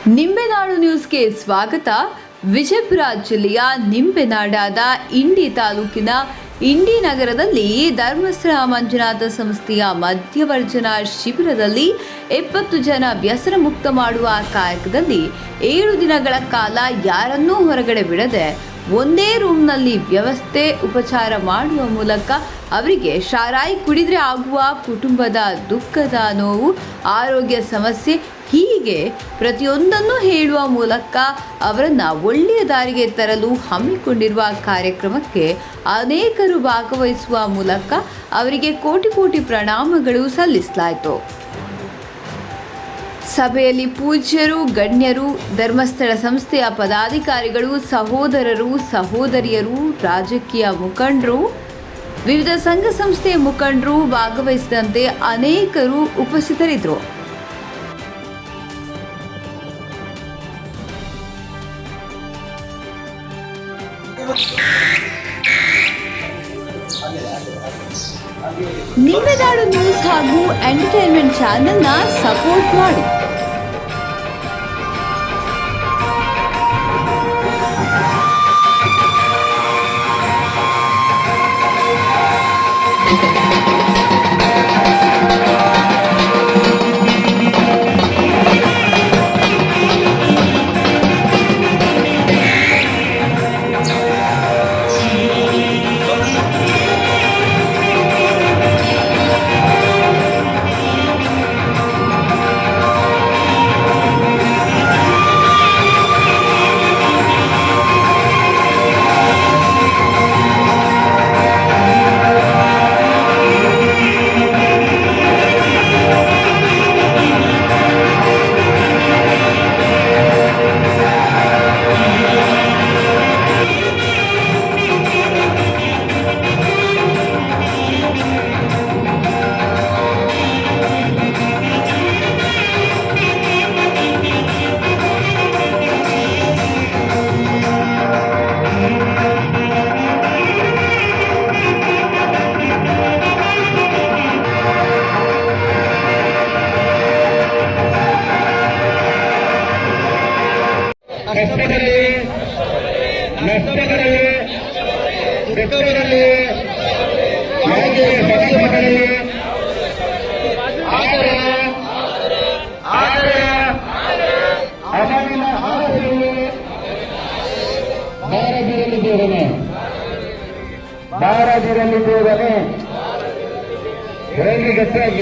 ನಿಂಬೆನಾಡು ನ್ಯೂಸ್ಗೆ ಸ್ವಾಗತ. ವಿಜಯಪುರ ಜಿಲ್ಲೆಯ ನಿಂಬೆನಾಡಾದ ಇಂಡಿ ತಾಲೂಕಿನ ಇಂಡಿ ನಗರದಲ್ಲಿ ಧರ್ಮಸ್ಥಳ ಮಂಜುನಾಥ ಸಂಸ್ಥೆಯ ಮಧ್ಯವರ್ಜನಾ ಶಿಬಿರದಲ್ಲಿ 20 ಜನ ವ್ಯಸನ ಮುಕ್ತ ಮಾಡುವ ಕಾರ್ಯಕ್ರಮದಲ್ಲಿ 7 ದಿನಗಳ ಕಾಲ ಯಾರನ್ನೂ ಹೊರಗಡೆ ಬಿಡದೆ ಒಂದೇ ರೂಮ್ನಲ್ಲಿ ವ್ಯವಸ್ಥೆ ಉಪಚಾರ ಮಾಡುವ ಮೂಲಕ ಅವರಿಗೆ ಶಾರಾಯಿ ಕುಡಿದ್ರೆ ಆಗುವ ಕುಟುಂಬದ ದುಃಖದ ನೋವು, ಆರೋಗ್ಯ ಸಮಸ್ಯೆ ಹೀಗೆ ಪ್ರತಿಯೊಂದನ್ನು ಹೇಳುವ ಮೂಲಕ ಅವರನ್ನು ಒಳ್ಳೆಯ ದಾರಿಗೆ ತರಲು ಹಮ್ಮಿಕೊಂಡಿರುವ ಕಾರ್ಯಕ್ರಮಕ್ಕೆ ಅನೇಕರು ಭಾಗವಹಿಸುವ ಮೂಲಕ ಅವರಿಗೆ ಕೋಟಿ ಕೋಟಿ ಪ್ರಣಾಮಗಳು ಸಲ್ಲಿಸಲಾಯಿತು. ಸಭೆಯಲ್ಲಿ ಪೂಜ್ಯರು, ಗಣ್ಯರು, ಧರ್ಮಸ್ಥಳ ಸಂಸ್ಥೆಯ ಪದಾಧಿಕಾರಿಗಳು, ಸಹೋದರರು, ಸಹೋದರಿಯರು, ರಾಜಕೀಯ ಮುಖಂಡರು, ವಿವಿಧ ಸಂಘ ಸಂಸ್ಥೆಯ ಮುಖಂಡರು ಭಾಗವಹಿಸಿದಂತೆ ಅನೇಕರು ಉಪಸ್ಥಿತರಿದ್ದರು. ನಿಂಬೆನಾಡು ನ್ಯೂಸ್ ಹಾಗೂ ಎಂಟರ್ಟೈನ್ಮೆಂಟ್ ಚಾನೆಲ್ನ ಸಪೋರ್ಟ್ ಮಾಡಿ. ಕಷ್ಟಗಳಲ್ಲಿ, ನಷ್ಟಗಳಲ್ಲಿ, ದುಃಖಗಳಲ್ಲಿ, ಯಾವುದೇ ಸಂಕಟಗಳಲ್ಲಿ, ಆದರೆ ಅಮಲಿನ ಆಸೆಯಲ್ಲಿ ಭಾರತೀಯರಲ್ಲಿದ್ದೇವನೇ ಹೇಗೆ ಗಟ್ಟಿಯಾಗಿ